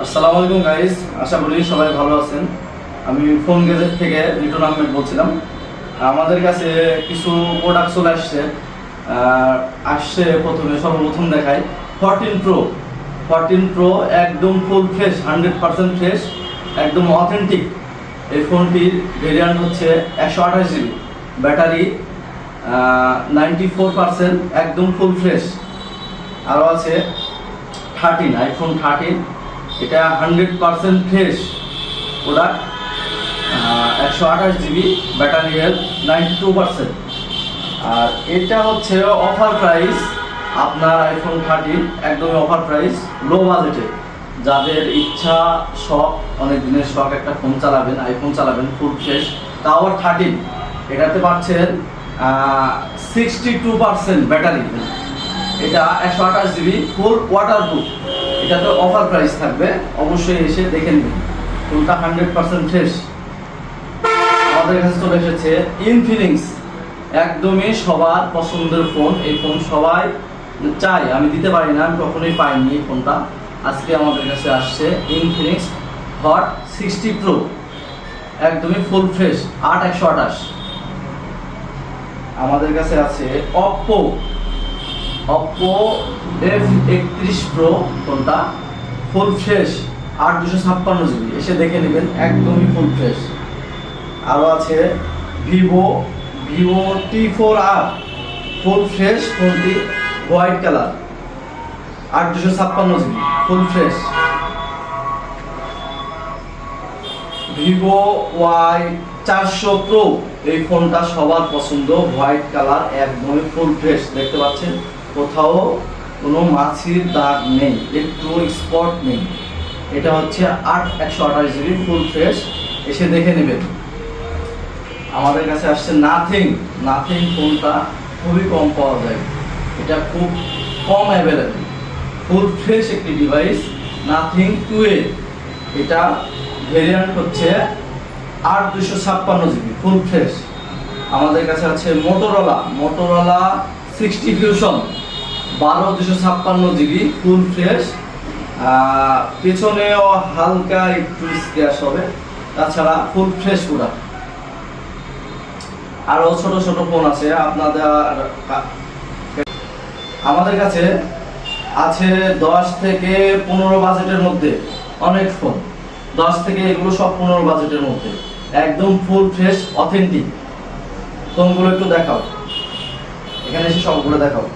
আসসালামু আলাইকুম গাইস, আশা করি সবাই ভালো আছেন। আমি ফোন গ্যাজেট থেকে লিটন আহমেদ বলছিলাম। আমাদের কাছে কিছু প্রোডাক্ট চলে আসছে। সর্বপ্রথম দেখাই 14 প্রো একদম ফুল ফ্রেশ, 100% ফ্রেশ, একদম অথেন্টিক। এই ফোনটির ভেরিয়েন্ট হচ্ছে 128 জিবি, ব্যাটারি 94%, একদম ফুল ফ্রেশ। আরও আছে আইফোন 13, এটা 100% fresh product, 128 GB, battery health 92%। আর এটা হচ্ছে অফার প্রাইস, আপনার আইফোন 13 একদমই অফার প্রাইস, লো বাজেটে। যাদের ইচ্ছা, শখ, অনেক দিনের শখ, একটা ফোন চালাবেন, আইফোন চালাবেন ফুল ফ্রেশ, তাও আবার 13, এটাতে পাচ্ছেন 62% ব্যাটারি। এটা 128 জিবি, ফুল ওয়াটারপ্রুফ। এটাতে অফার প্রাইস থাকবে, অবশ্যই এসে দেখে নেবেন। ফোনটা 100% ফ্রেশ। আমাদের কাছে চলে এসেছে ইনফিনিক্স, একদমই সবার পছন্দের ফোন। এই ফোন সবাই চাই, আমি দিতে পারি না, আমি কখনোই পাইনি এই ফোনটা। আজকে আমাদের কাছে আসছে ইনফিনিক্স হট 60 প্রো, একদমই ফুল ফ্রেশ, 128। আমাদের কাছে আছে অপ্পো F31 প্রো, ফোনটা ফুল ফ্রেশ, 8256 জিবি, এসে দেখে নেবেন, একদমই ফুল ফ্রেশ। আরও আছে ভিভো T4R, ফুল ফ্রেশ, ফোনটি white colour, 8256 GB, full fresh. Vivo Y400 pro, এই ফোনটা সবার পছন্দ, হোয়াইট কালার, একদমই ফুল ফ্রেশ। দেখতে পাচ্ছেন কোথাও কোনো মাছির দাগ নেই, একটু স্পট নেই। এটা হচ্ছে 128 জিবি, ফুল ফ্রেশ, এসে দেখে নেবেন। আমাদের কাছে আসছে নাথিং ফোনটা খুবই কম পাওয়া যায়, এটা খুব কম অ্যাভেলেবেল, ফুল ফ্রেশ একটি ডিভাইস, নাথিং 2A। এটা ভেরিয়েন্ট হচ্ছে 8256 জিবি, ফুল ফ্রেশ। আমাদের কাছে আছে Motorola 60 fusion, 12256 GB, full fresh. পেছনেও হালকা একটু স্ক্র্যাচ হবে, তাছাড়া ফুল ফ্রেশ প্রোডাক্ট। আরও ছোট ছোট ফোন আছে আমাদের কাছে আছে 10 থেকে 15 বাজেটের মধ্যে অনেক ফোন, 10 থেকে এগুলো সব 15 বাজেটের মধ্যে, একদম ফুল ফ্রেশ অথেন্টিক। ফোনগুলো একটু দেখাও, এখানে এসে সবগুলো দেখাও।